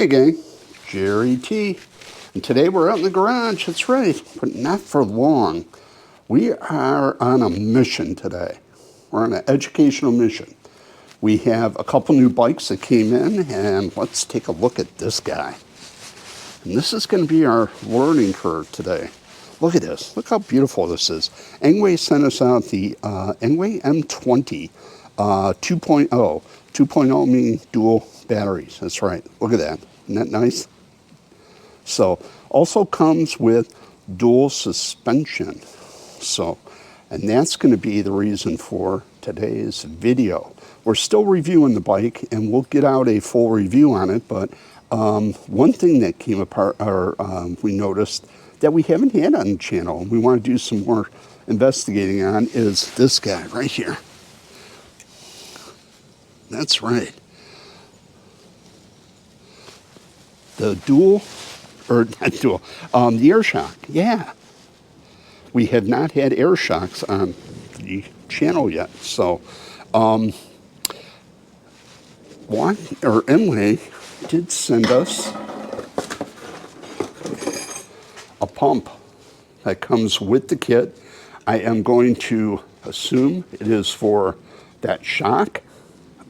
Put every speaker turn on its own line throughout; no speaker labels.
Hey gang, JerryT, and today we're out in the garage, that's right, but not for long. We are on a mission today. We're on an educational mission. We have a couple new bikes that came in, and let's take a look at this guy. And this is going to be our learning curve today. Look at this, look how beautiful this is. Engwe sent us out the Engwe M20 2.0. 2.0 meaning dual batteries, that's right. Look at that, isn't that nice? So, also comes with dual suspension. So, and that's going to be the reason for today's video. We're still reviewing the bike, and we'll get out a full review on it, but one thing that came apart, or we noticed that we haven't had on the channel, and we want to do some more investigating on, is this guy right here. That's right. The dual, or not dual, the air shock, yeah. We have not had air shocks on the channel yet, so Engwe did send us a pump that comes with the kit. I am going to assume it is for that shock.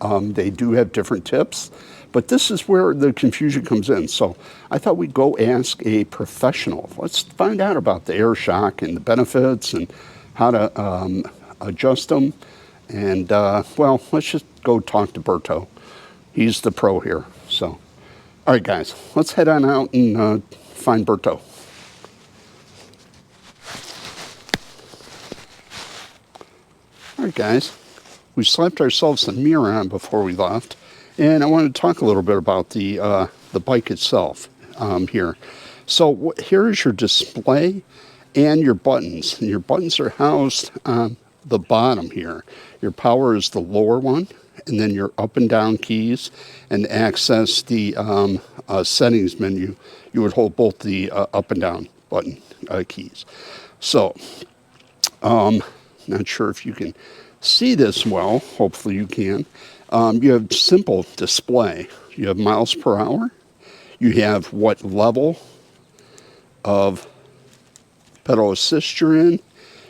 They do have different tips, but this is where the confusion comes in. So I thought we'd go ask a professional. Let's find out about the air shock and the benefits and how to adjust them. And, well, let's just go talk to Berto. He's the pro here. So, all right, guys, let's head on out and find Berto. All right, guys. We slapped ourselves a mirror on before we left, and I want to talk a little bit about the bike itself here. So here is your display and your buttons. And your buttons are housed on the bottom here. Your power is the lower one, and then your up and down keys, and to access the settings menu, you would hold both the up and down button keys. So, not sure if you can see this well, hopefully you can. You have simple display. You have miles per hour. You have what level of pedal assist you're in.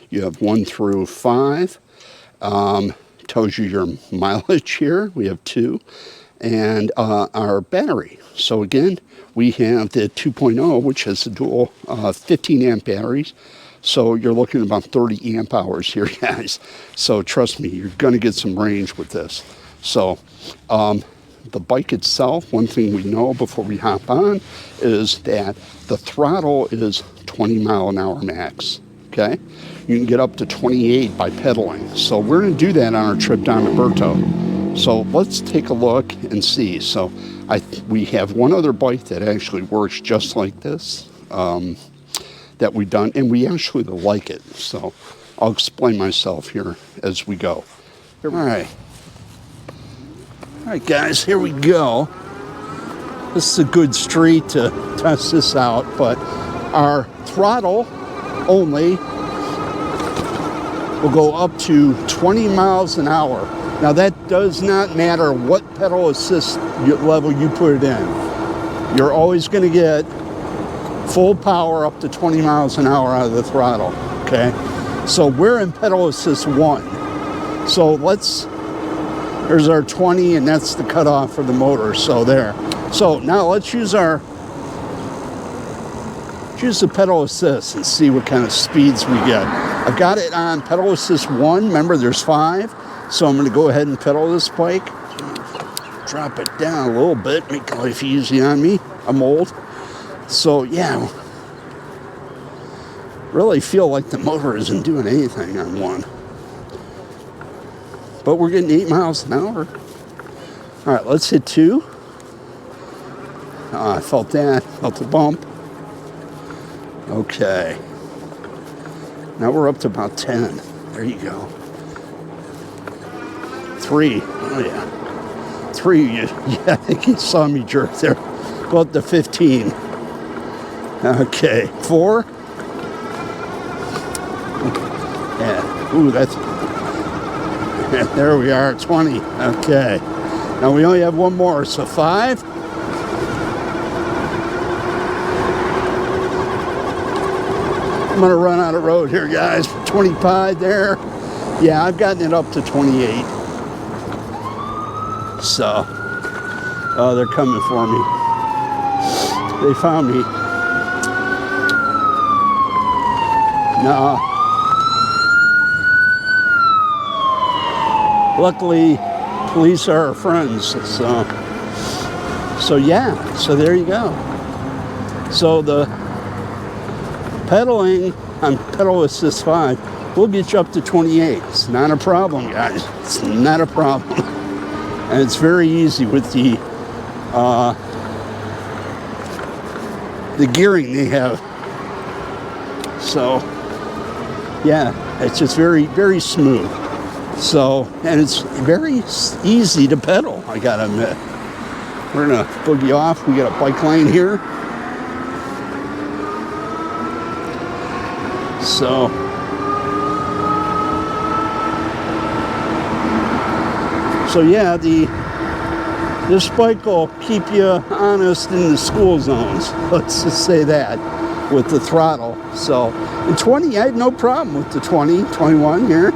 You have 1 through 5. Tells you your mileage here. We have 2. And our battery. So again, we have the 2.0, which has a dual 15 amp batteries. So you're looking at about 30 amp hours here, guys. So trust me, you're going to get some range with this. So the bike itself, one thing we know before we hop on is that the throttle is 20 mile an hour max. Okay, you can get up to 28 by pedaling. So we're going to do that on our trip down to Berto. So let's take a look and see. So we have one other bike that actually works just like this. That we've done, and we actually like it. So I'll explain myself here as we go. All right, guys, here we go. This is a good street to test this out, but our throttle only will go up to 20 miles an hour. Now that does not matter what pedal assist level you put it in. You're always going to get full power up to 20 miles an hour out of the throttle, okay? So we're in pedal assist 1. So there's our 20, and that's the cutoff for the motor, so there. So now let's use the pedal assist and see what kind of speeds we get. I've got it on pedal assist 1. Remember, there's 5. So I'm going to go ahead and pedal this bike. Drop it down a little bit, make life easy on me. I'm old. So yeah, really feel like the motor isn't doing anything on 1. But we're getting 8 miles an hour. All right, let's hit 2. I felt that, felt the bump. Okay. Now we're up to about 10. There you go. 3, oh yeah. 3, yeah, I think you saw me jerk there. Go up to 15. Okay, 4. Yeah, ooh, that's, there we are, 20. Okay, now we only have one more, so 5. I'm gonna run out of road here, guys. 25 there. Yeah, I've gotten it up to 28. So, oh, they're coming for me. They found me. Nah. Luckily, police are our friends. So yeah. So there you go. So the pedaling on pedal assist 5 will get you up to 28. It's not a problem, guys. It's not a problem. And it's very easy with the gearing they have. So, yeah, it's just very, very smooth. So, and it's very easy to pedal, I gotta admit. We're gonna boogie off. We got a bike lane here. So, yeah, this bike will keep you honest in the school zones. Let's just say that with the throttle. So, in 20, I had no problem with the 20, 21 here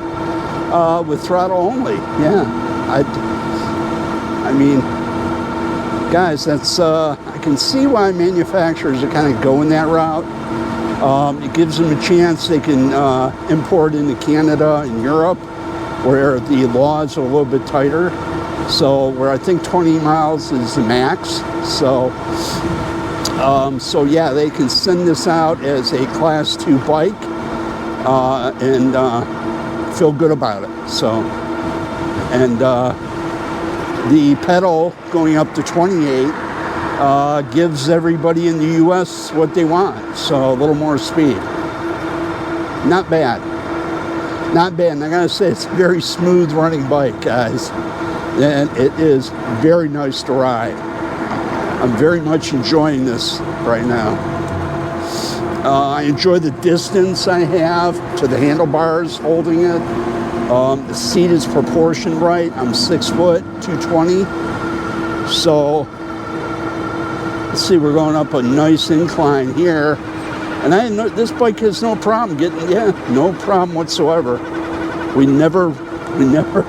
with throttle only. Yeah, I mean, guys, that's I can see why manufacturers are kind of going that route. It gives them a chance. They can import into Canada and Europe, where the laws are a little bit tighter. So where I think 20 miles is the max. So yeah, they can send this out as a Class 2 bike and feel good about it. So, and the pedal going up to 28 gives everybody in the U.S. what they want. So a little more speed. Not bad. Not bad. And I gotta say, it's a very smooth running bike, guys. And it is very nice to ride. I'm very much enjoying this right now. I enjoy the distance I have to the handlebars holding it. The seat is proportioned right. I'm 6 foot, 220. So, let's see, we're going up a nice incline here. And this bike has no problem no problem whatsoever. We never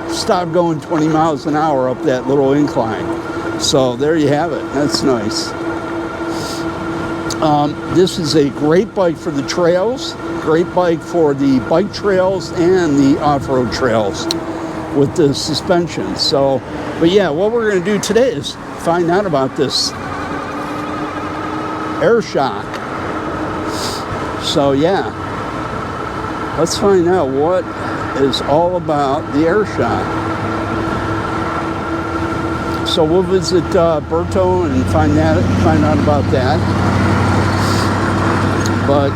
stop going 20 miles an hour up that little incline. So there you have it. That's nice. This is a great bike for the trails, great bike for the bike trails and the off-road trails with the suspension. So, but yeah, what we're going to do today is find out about this air shock. So yeah, let's find out what is all about the air shock. So we'll visit Berto and find out about that. But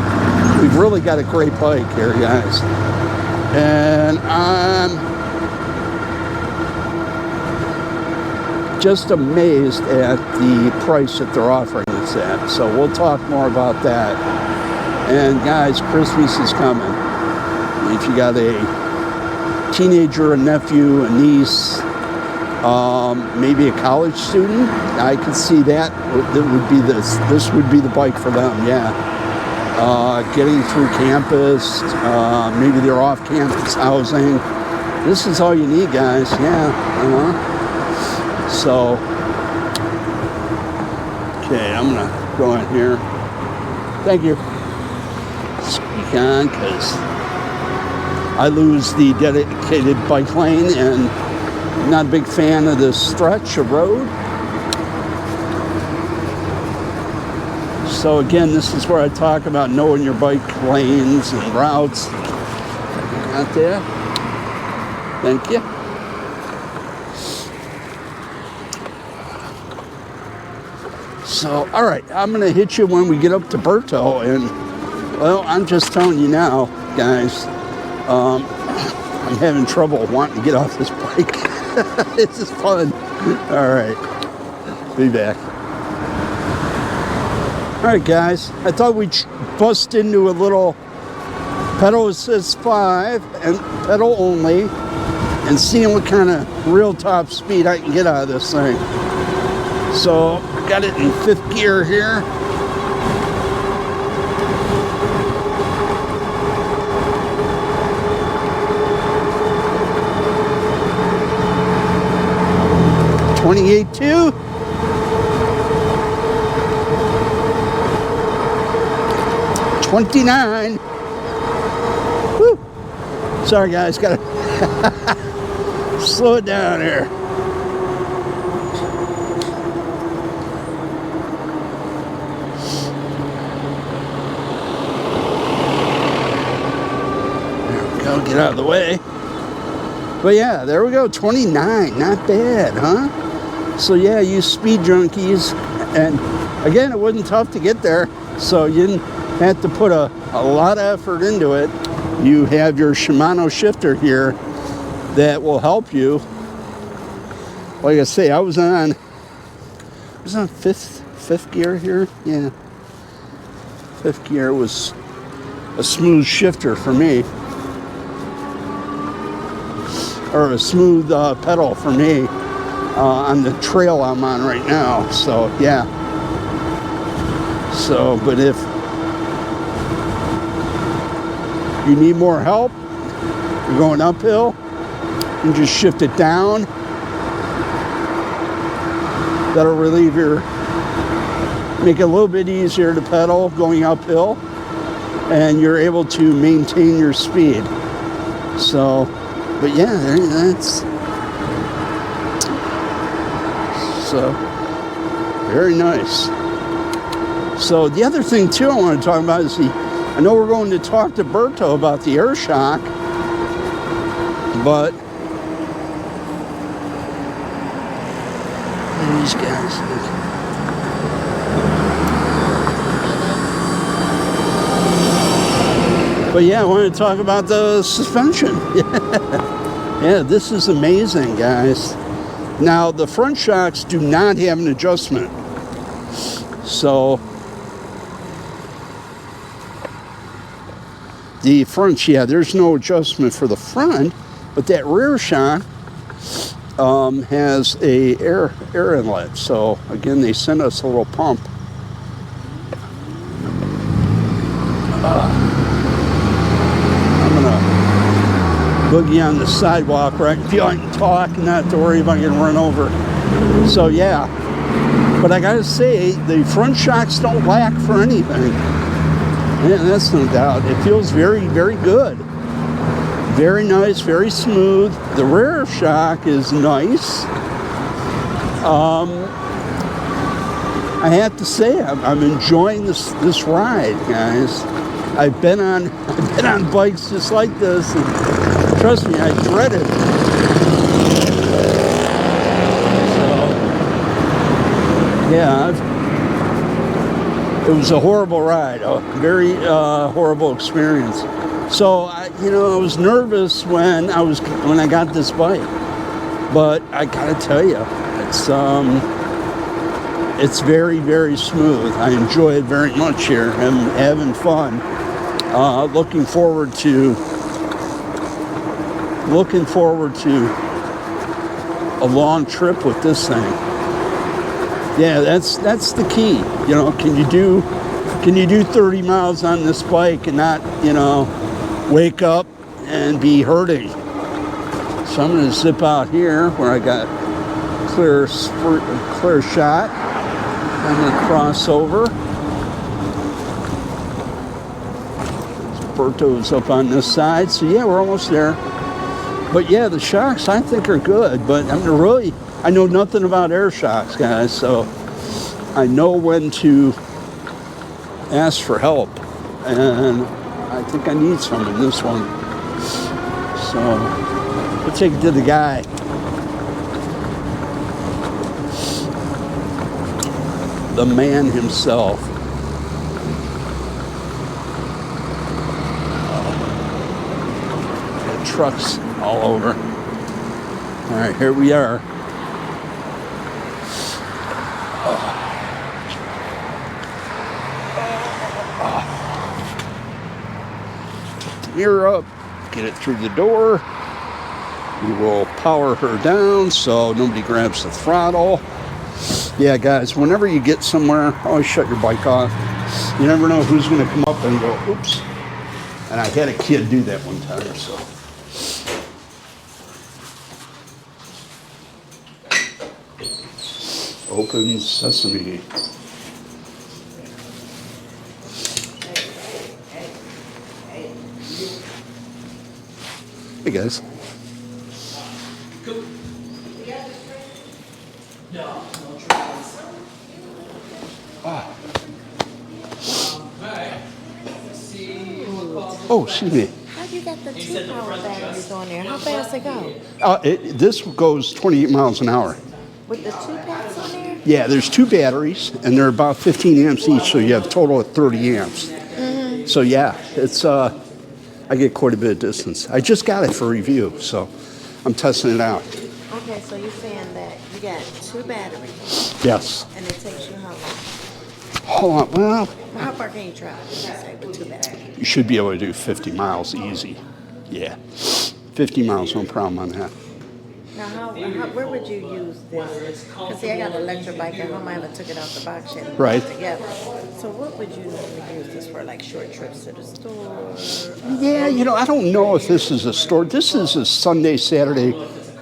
we've really got a great bike here, guys. And I'm just amazed at the price that they're offering us at. So we'll talk more about that. And guys, Christmas is coming. If you got a teenager, a nephew, a niece, maybe a college student, I could see that. This would be the bike for them, yeah. Getting through campus, maybe they're off-campus housing. This is all you need, guys, yeah. So, okay, I'm gonna go in here. Thank you. Speak on, because I lose the dedicated bike lane, and I'm not a big fan of this stretch of road. So again, this is where I talk about knowing your bike lanes and routes. Out there. Thank you. So, all right, I'm going to hit you when we get up to Berto. And, well, I'm just telling you now, guys, I'm having trouble wanting to get off this bike. This is fun. All right, be back. All right, guys, I thought we'd bust into a little pedal assist 5 and pedal only and seeing what kind of real top speed I can get out of this thing. So, got it in 5th gear here. 28 too. 29. Woo. Sorry guys, gotta slow it down here. There we go, get out of the way. But yeah, there we go, 29, not bad, huh? So yeah, you speed junkies, and again, it wasn't tough to get there, so you didn't have to put a lot of effort into it. You have your Shimano shifter here that will help you. Like I say, I was on fifth gear here. Yeah, fifth gear was a smooth shifter for me, or a smooth pedal for me on the trail I'm on right now. So yeah. So, but if you need more help, you're going uphill, you just shift it down. That'll relieve make it a little bit easier to pedal going uphill, and you're able to maintain your speed. So, but yeah, that's so very nice. So the other thing too I want to talk about is I know we're going to talk to Berto about the air shock, but these guys. But yeah, I want to talk about the suspension. Yeah, this is amazing, guys. Now, the front shocks do not have an adjustment. So the front, yeah, there's no adjustment for the front, but that rear shock has a air inlet. So again, they sent us a little pump. I'm gonna boogie on the sidewalk where I can feel I can talk and not to worry about getting run over. So yeah, but I gotta say, the front shocks don't lack for anything. Yeah, that's no doubt. It feels very, very good. Very nice, very smooth. The rear shock is nice. I have to say, I'm enjoying this ride, guys. I've been on bikes just like this, and trust me, I dread it. So, yeah, it was a horrible ride, a very horrible experience. So I was nervous when I got this bike, but I gotta tell you, it's very, very smooth. I enjoy it very much here. I'm having fun. Looking forward to a long trip with this thing. Yeah, that's the key. Can you do 30 miles on this bike and not, wake up and be hurting? So I'm going to zip out here where I got clear shot. I'm going to cross over. Berto's up on this side. So yeah, we're almost there. But yeah, the shocks I think are good, but I know nothing about air shocks, guys, so I know when to ask for help, and I think I need some in this one. So we'll take it to the guy. The man himself. Trucks all over. All right, here we are. Mirror up, get it through the door. We will power her down so nobody grabs the throttle. Yeah, guys, whenever you get somewhere, always shut your bike off. You never know who's going to come up and go, oops. And I had a kid do that one time, so. Open sesame. Hey guys. Oh, excuse me.
How you got the 2-power batteries on there? How fast they go?
This goes 28 miles an hour.
With the 2 packs on there?
Yeah, there's 2 batteries, and they're about 15 amps each, so you have a total of 30 amps. Mm-hmm. So yeah, it's I get quite a bit of distance. I just got it for review, so I'm testing it out.
Okay, so you're saying that you got 2 batteries.
Yes.
And it takes you how long?
Hold on, well,
How far can you travel, you say, with 2 batteries?
you should be able to do 50 miles easy. Yeah, 50 miles, no problem on that.
Now, where would you use this? Because see, I got an electric bike at home. I haven't took it out the box yet. And
Right.
put it together. So what would you normally use this for, like short trips to the store?
Yeah, you know, I don't know if this is a store. This is a Sunday, Saturday,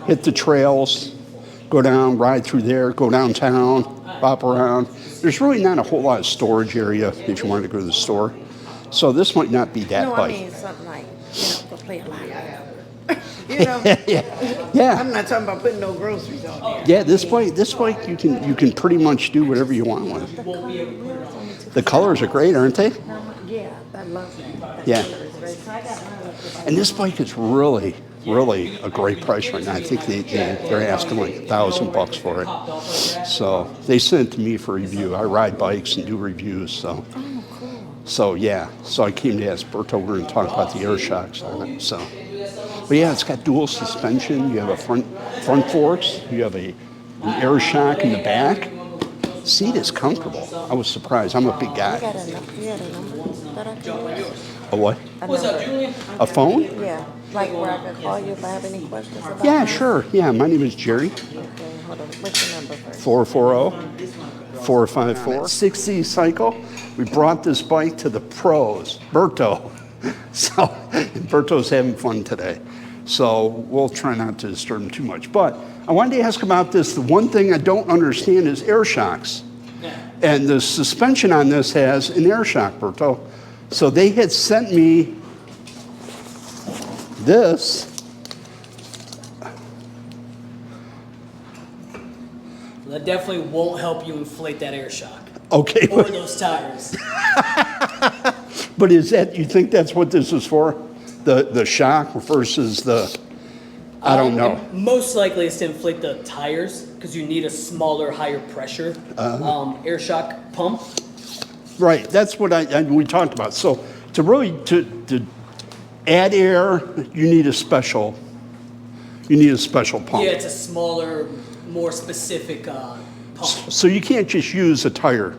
hit the trails, go down, ride through there, go downtown, bop around. There's really not a whole lot of storage area if you wanted to go to the store. So this might not be that
No,
bike.
I mean something like, go play a lot. You know?
Yeah.
I'm not talking about putting no groceries on there.
Yeah, this bike you can pretty much do whatever you want with. The colors are great, aren't they?
Yeah, I love that.
Yeah.
Color is great. So I got mine up to
And this bike is really a great price right now. I think they're asking like $1,000 for it. So they sent it to me for review. I ride bikes and do reviews, so.
Oh, cool.
So yeah, so I came to ask Bert over and talk about the air shocks on it. So, but yeah, it's got dual suspension. You have a front forks. You have an air shock in the back. Seat is comfortable. I was surprised. I'm a big guy.
You got a number that I can use?
A what?
What's up, Julian?
A phone?
Yeah, like where I can call you if I have any questions about
Yeah,
it?
sure. Yeah, my name is Jerry.
Okay, hold on. What's your number first?
440-454. 60 cycle. We brought this bike to the pros, Berto. So, and Berto's having fun today. So we'll try not to disturb him too much. But I wanted to ask about this. The one thing I don't understand is air shocks. And the suspension on this has an air shock, Berto. So they had sent me this.
That definitely won't help you inflate that air shock.
Okay.
Or those tires.
But is that, you think that's what this is for? The shock versus the, I don't know.
Most likely it's to inflate the tires because you need a smaller, higher pressure air shock pump.
Right, that's what we talked about. So to add air, you need a special pump.
Yeah, it's a smaller, more specific pump.
So you can't just use a tire.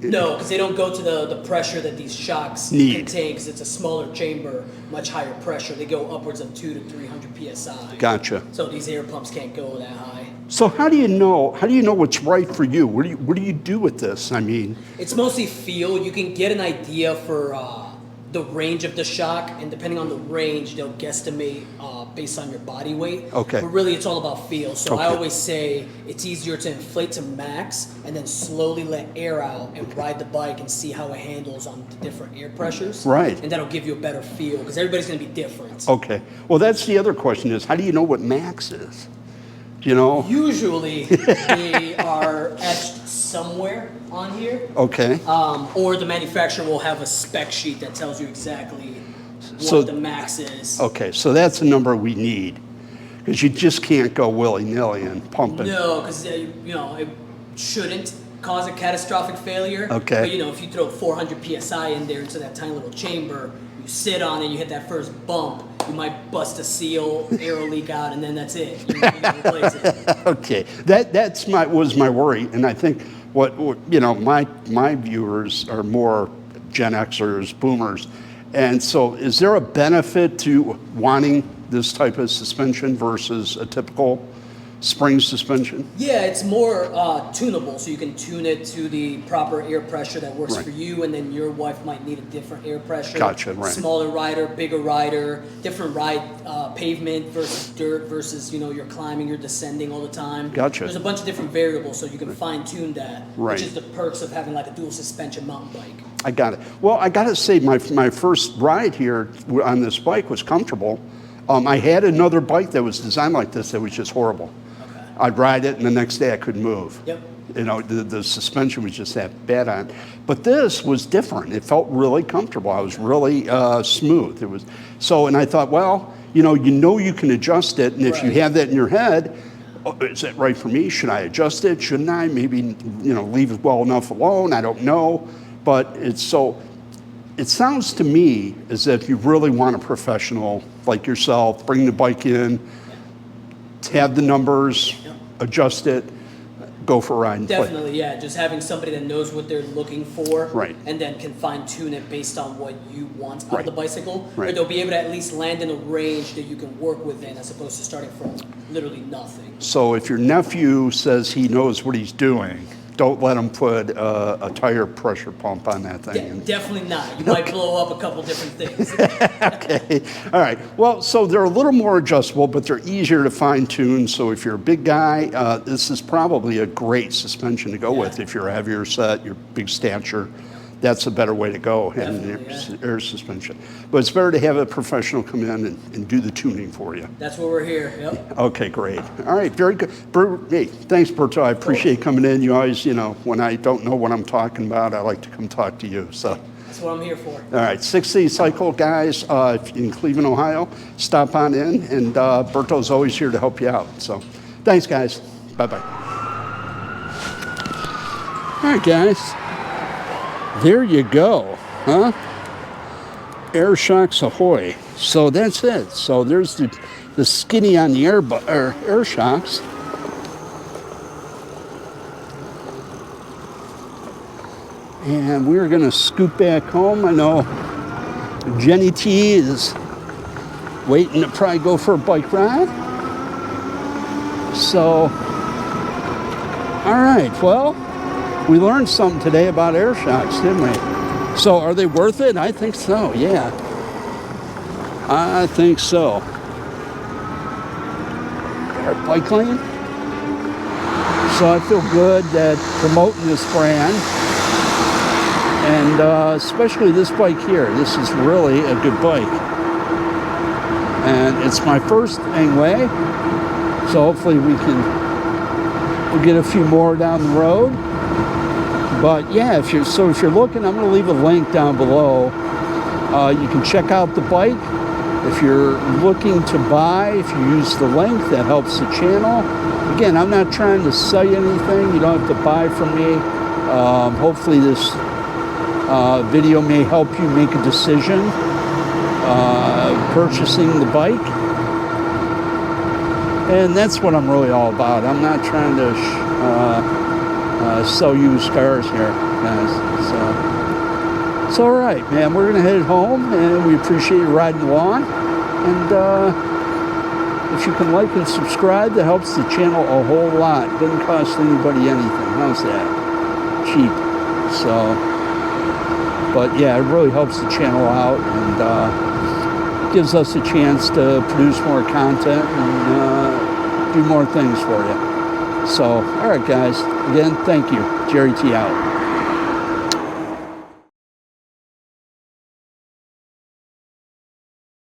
No, because they don't go to the pressure that these shocks contain because it's a smaller chamber, much higher pressure. They go upwards of 200 to 300 PSI.
Gotcha.
So these air pumps can't go that high.
So how do you know what's right for you? What do you do with this? I mean,
it's mostly feel. You can get an idea for the range of the shock, and depending on the range, they'll guesstimate based on your body weight.
Okay.
But really, it's all about feel. So
Okay.
I always say it's easier to inflate to max and then slowly let air out and ride the bike and see how it handles on the different air pressures.
Right.
And that'll give you a better feel because everybody's going to be different.
okay. Well, that's the other question is, how do you know what max is? You know?
Usually, they are etched somewhere on here.
Okay.
Or the manufacturer will have a spec sheet that tells you exactly what the max is.
Okay, so that's the number we need, because you just can't go willy-nilly and pump it.
No, because it shouldn't cause a catastrophic failure.
Okay.
But if you throw 400 psi in there into that tiny little chamber, you sit on it, you hit that first bump, you might bust a seal, air will leak out, and then that's it. You gotta replace it.
Okay, that was my worry, and I think what my viewers are more Gen Xers, boomers, and so is there a benefit to wanting this type of suspension versus a typical spring suspension?
Yeah, it's more tunable, so you can tune it to the proper air pressure that works
Right.
for you, and then your wife might need a different air pressure.
Gotcha, right.
Smaller rider, bigger rider, different ride pavement versus dirt versus, you know, you're climbing, you're descending all the time.
Gotcha.
There's a bunch of different variables, so you can fine tune that,
Right.
which is the perks of having like a dual suspension mountain bike.
I got it. Well, I got to say, my first ride here on this bike was comfortable. I had another bike that was designed like this that was just horrible.
Okay.
I'd ride it, and the next day I couldn't move.
Yep.
You know, the suspension was just that bad on it. But this was different. It felt really comfortable. I was really smooth. It was so, and I thought, well, you know you can adjust it, and if you
Right.
have that in your head, oh, is that right for me? Should I adjust it? Shouldn't I? Maybe, you know, leave it well enough alone. I don't know. But it's so, it sounds to me as if you really want a professional like yourself, bring the bike in, have the numbers, adjust it, go for a ride and play.
Definitely, yeah. Just having somebody that knows what they're looking for,
Right.
and then can fine tune it based on what you want out
Right.
of the bicycle.
Right.
But they'll be able to at least land in a range that you can work within, as opposed to starting from literally nothing.
So if your nephew says he knows what he's doing, don't let him put a tire pressure pump on that thing.
Definitely not. You might blow up a couple different things.
Okay, all right. Well, so they're a little more adjustable, but they're easier to fine tune. So if you're a big guy, this is probably a great suspension to go with. If you're a heavier set, you're big stature, that's a better way to go, having an air suspension. But it's better to have a professional come in and do the tuning for you.
That's why we're here. Yep.
Okay, great. All right, very good. Hey, thanks, Berto. I appreciate coming in. You always, you know, when I don't know what I'm talking about, I like to come talk to you. So,
That's what I'm here for.
all right, 6C Cycle, guys, if you're in Cleveland, Ohio, stop on in, and Berto's always here to help you out. So, thanks, guys. Bye-bye. All right, guys. There you go, huh? Air shocks ahoy. So that's it. So there's the skinny on the air shocks. And we're gonna scoot back home. I know JerryT is waiting to probably go for a bike ride. So, all right, well, we learned something today about air shocks, didn't we? So are they worth it? I think so, yeah. I think so. Our bike lane. So I feel good that promoting this brand, and especially this bike here. This is really a good bike. And it's my first Engwe, so hopefully we'll get a few more down the road. But yeah, if you're looking, I'm going to leave a link down below. You can check out the bike. If you're looking to buy, if you use the link, that helps the channel. Again, I'm not trying to sell you anything. You don't have to buy from me. Hopefully this video may help you make a decision purchasing the bike. And that's what I'm really all about. I'm not trying to sell used cars here, guys. So it's all right, man. We're gonna head home, and we appreciate you riding along. And if you can like and subscribe, that helps the channel a whole lot. Doesn't cost anybody anything. How's that? Cheap. So, but yeah, it really helps the channel out, and gives us a chance to produce more content and do more things for you. So, all right, guys. Again, thank you. JerryT out.